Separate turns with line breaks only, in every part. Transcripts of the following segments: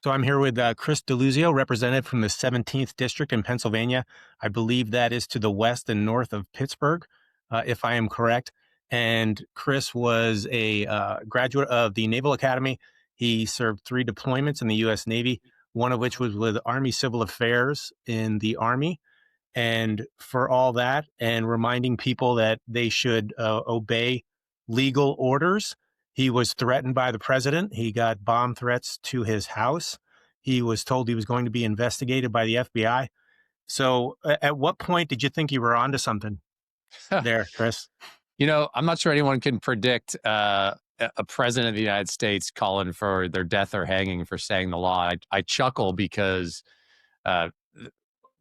So I'm here with Chris Deluzio, representative from the 17th District in Pennsylvania. I believe that is to the west and north of Pittsburgh, if I am correct. And Chris was a graduate of the Naval Academy. He served 3 deployments in the U.S. Navy, one of which was with Army Civil Affairs in the Army. And for all that, and reminding people that they should obey legal orders, he was threatened by the president. He got bomb threats to his house. He was told he was going to be investigated by the FBI. So at what point did you think you were onto something there, Chris?
I'm not sure anyone can predict a president of the United States calling for their death or hanging for saying the law. I chuckle because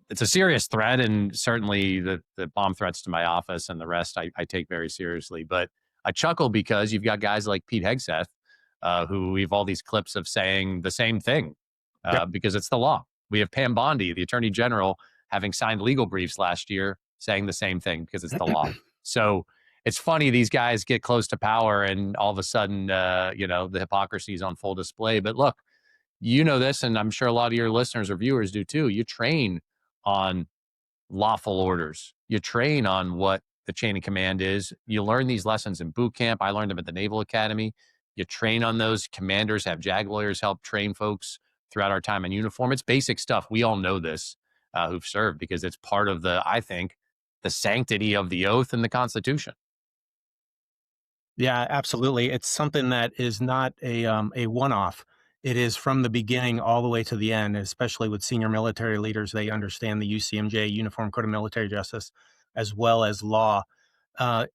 it's a serious threat, and certainly the bomb threats to my office and the rest I take very seriously. But I chuckle because you've got guys like Pete Hegseth, who we have all these clips of saying the same thing because it's the law. We have Pam Bondi, the Attorney General, having signed legal briefs last year saying the same thing because it's the law. So it's funny, these guys get close to power and all of a sudden, the hypocrisy is on full display. But look, you know this, and I'm sure a lot of your listeners or viewers do too. You train on lawful orders. You train on what the chain of command is. You learn these lessons in boot camp. I learned them at the Naval Academy. You train on those. Commanders have JAG lawyers help train folks throughout our time in uniform. It's basic stuff. We all know this who've served because it's part of I think, the sanctity of the oath and the Constitution.
Yeah, absolutely. It's something that is not a one-off. It is from the beginning all the way to the end, especially with senior military leaders. They understand the UCMJ, Uniform Code of Military Justice, as well as law.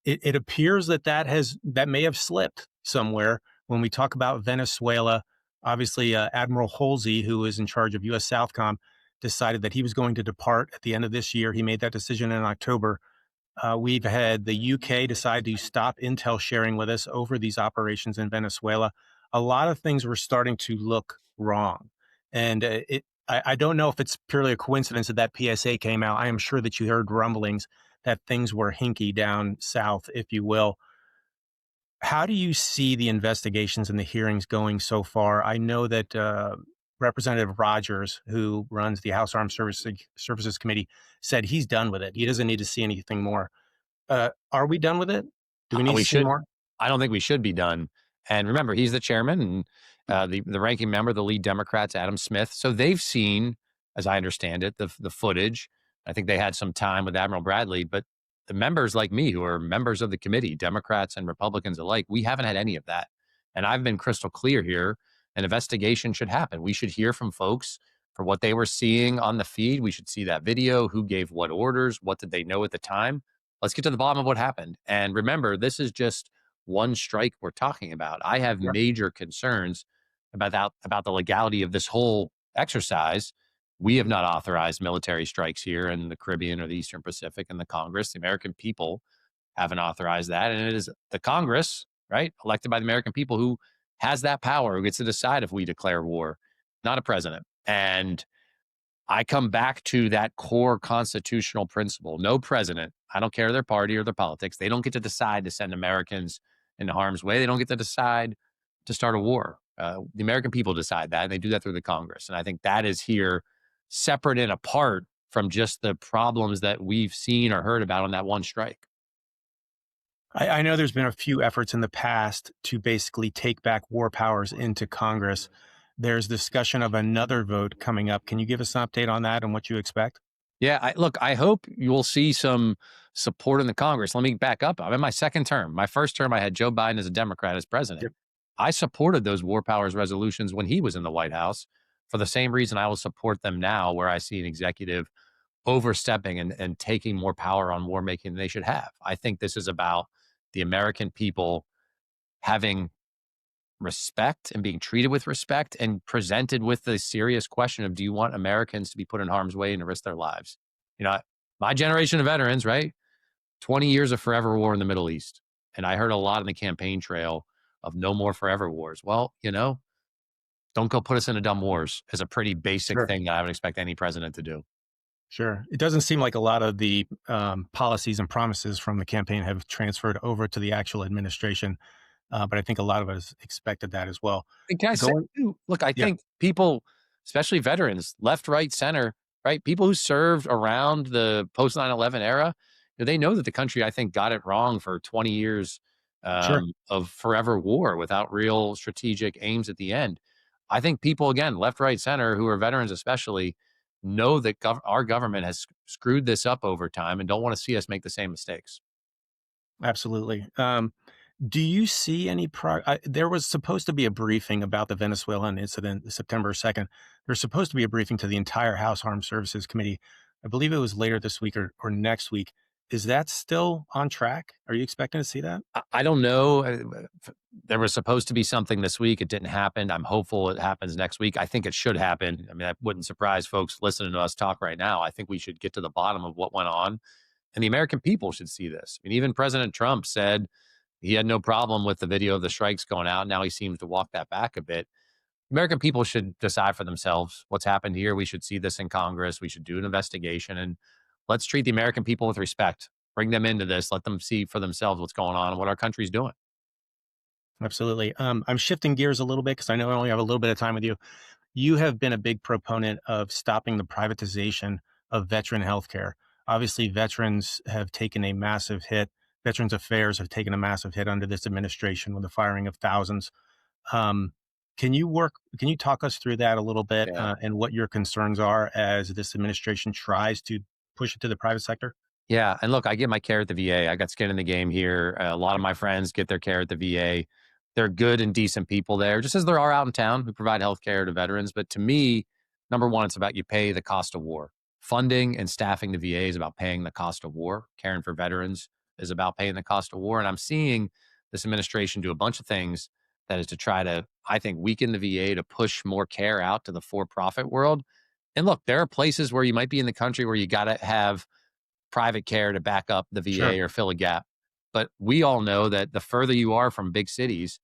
It appears that may have slipped somewhere. When we talk about Venezuela, obviously Admiral Halsey, who is in charge of U.S. Southcom, decided that he was going to depart at the end of this year. He made that decision in October. We've had the UK decide to stop intel sharing with us over these operations in Venezuela. A lot of things were starting to look wrong. And I don't know if it's purely a coincidence that PSA came out. I am sure that you heard rumblings that things were hinky down south, if you will. How do you see the investigations and the hearings going so far? I know that Representative Rogers, who runs the House Armed Services Committee, said he's done with it. He doesn't need to see anything more. Are we done with it? Do we need to see more?
I don't think we should be done. And remember, he's the chairman and the ranking member, the lead Democrats, Adam Smith. So they've seen, as I understand it, the footage. I think they had some time with Admiral Bradley, but the members like me who are members of the committee, Democrats and Republicans alike, we haven't had any of that. And I've been crystal clear here. An investigation should happen. We should hear from folks for what they were seeing on the feed. We should see that video, who gave what orders, what did they know at the time. Let's get to the bottom of what happened. And remember, this is just one strike we're talking about. I have major concerns about the legality of this whole exercise. We have not authorized military strikes here in the Caribbean or the Eastern Pacific in the Congress. The American people haven't authorized that. And it is the Congress, right, elected by the American people, who has that power, who gets to decide if we declare war, not a president. And I come back to that core constitutional principle. No president, I don't care their party or their politics, they don't get to decide to send Americans into harm's way. They don't get to decide to start a war. The American people decide that, and they do that through the Congress. And I think that is here separate and apart from just the problems that we've seen or heard about on that one strike.
I know there's been a few efforts in the past to basically take back war powers into Congress. There's discussion of another vote coming up. Can you give us an update on that and what you expect?
Yeah, I hope you will see some support in the Congress. Let me back up. I'm in my second term. My first term, I had Joe Biden as a Democrat as president. Yep. I supported those war powers resolutions when he was in the White House for the same reason I will support them now, where I see an executive overstepping and taking more power on war making than they should have. I think this is about the American people having respect and being treated with respect and presented with the serious question of, do you want Americans to be put in harm's way and to risk their lives? My generation of veterans, right? 20 years of forever war in the Middle East. And I heard a lot in the campaign trail of no more forever wars. Well, don't go put us into dumb wars is a pretty basic thing that I would expect any president to do.
Sure. It doesn't seem like a lot of the policies and promises from the campaign have transferred over to the actual administration. but I think a lot of us expected that as well.
And can I say,
Going,
too, look, I
yeah,
think people, especially veterans, left, right, center, right? People who served around the post 9/11 era, they know that the country, I think, got it wrong for 20 years
sure,
of forever war without real strategic aims at the end. I think people, again, left, right, center, who are veterans especially, know that our government has screwed this up over time and don't want to see us make the same mistakes.
absolutely. Do you see any there was supposed to be a briefing about the Venezuelan incident September 2nd. There's supposed to be a briefing to the entire House Armed Services Committee. I believe it was later this week or next week. Is that still on track? Are you expecting to see that?
I don't know. There was supposed to be something this week. It didn't happen. I'm hopeful it happens next week. I think it should happen. I mean, that wouldn't surprise folks listening to us talk right now. I think we should get to the bottom of what went on, and the American people should see this. I mean, even President Trump said he had no problem with the video of the strikes going out. Now he seems to walk that back a bit. American people should decide for themselves what's happened here. We should see this in Congress. We should do an investigation, and let's treat the American people with respect. Bring them into this. Let them see for themselves what's going on and what our country's doing.
Absolutely. I'm shifting gears a little bit because I know I only have a little bit of time with you. You have been a big proponent of stopping the privatization of veteran healthcare. Obviously, veterans have taken a massive hit. Veterans Affairs have taken a massive hit under this administration with the firing of thousands. Um, can you talk us through that a little bit
Yeah.
and what your concerns are as this administration tries to push it to the private sector?
Yeah, and look, I get my care at the VA. I got skin in the game here. A lot of my friends get their care at the VA. They're good and decent people there, just as there are out in town who provide health care to veterans. But to me, number one, it's about you pay the cost of war. Funding and staffing the VA is about paying the cost of war. Caring for veterans is about paying the cost of war. And I'm seeing this administration do a bunch of things that is to try to, I think, weaken the VA to push more care out to the for profit world. And look, there are places where you might be in the country where you got to have private care to back up the
Sure.
VA or fill a gap. But we all know that the further you are from big cities,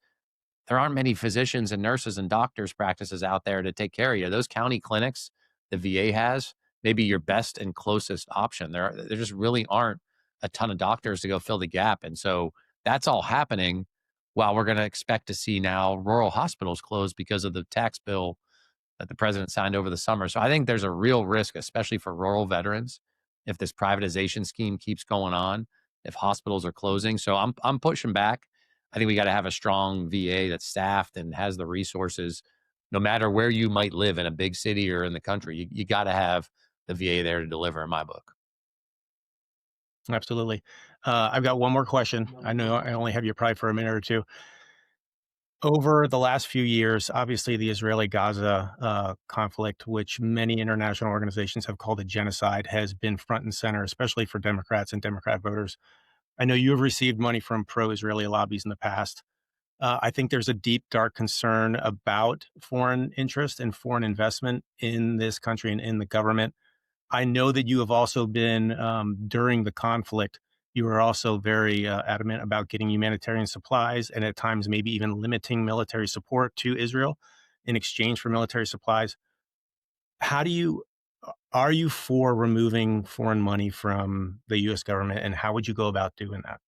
there aren't many physicians and nurses and doctors practices out there to take care of you. Those county clinics the VA has may be your best and closest option. There just really aren't a ton of doctors to go fill the gap. And so that's all happening while we're going to expect to see now rural hospitals close because of the tax bill that the president signed over the summer. So I think there's a real risk, especially for rural veterans, if this privatization scheme keeps going on, if hospitals are closing. So I'm pushing back. I think we got to have a strong VA that's staffed and has the resources, no matter where you might live in a big city or in the country. You got to have the VA there to deliver, in my book.
Absolutely. I've got one more question. I know I only have you probably for a minute or two. Over the last few years, obviously, the Israeli Gaza conflict, which many international organizations have called a genocide, has been front and center, especially for Democrats and Democrat voters. I know you have received money from pro Israeli lobbies in the past. I think there's a deep, dark concern about foreign interest and foreign investment in this country and in the government. I know that you have also been, during the conflict, you were also very adamant about getting humanitarian supplies and at times maybe even limiting military support to Israel in exchange for military supplies. How do you, are you for removing foreign money from the US government and how would you go about doing that?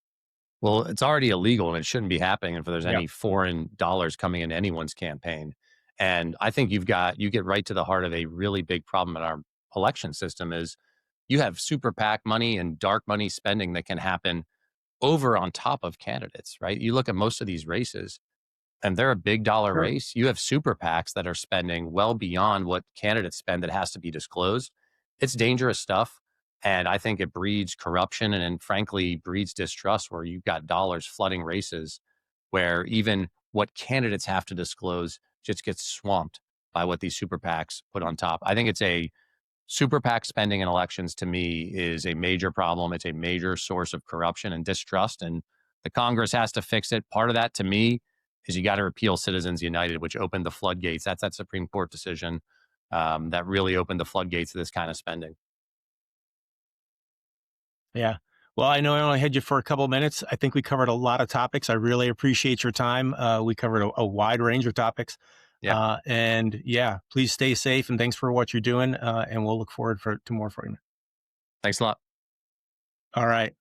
Well, it's already illegal and it shouldn't be happening if there's
Yeah,
any foreign dollars coming into anyone's campaign. And I think you get right to the heart of a really big problem in our election system is you have super PAC money and dark money spending that can happen over on top of candidates, right? You look at most of these races and they're a big dollar
sure.
race. You have super PACs that are spending well beyond what candidates spend that has to be disclosed. It's dangerous stuff. And I think it breeds corruption and frankly breeds distrust where you've got dollars flooding races where even what candidates have to disclose just gets swamped by what these super PACs put on top. I think it's a super PAC spending in elections to me is a major problem. It's a major source of corruption and distrust, and the Congress has to fix it. Part of that to me is you got to repeal Citizens United, which opened the floodgates. That's that Supreme Court decision that really opened the floodgates to this kind of spending.
Yeah. Well, I know I only had you for a couple of minutes. I think we covered a lot of topics. I really appreciate your time. We covered a wide range of topics.
Yeah.
And yeah, please stay safe and thanks for what you're doing. And we'll look forward to more from you.
Thanks a lot.
All right.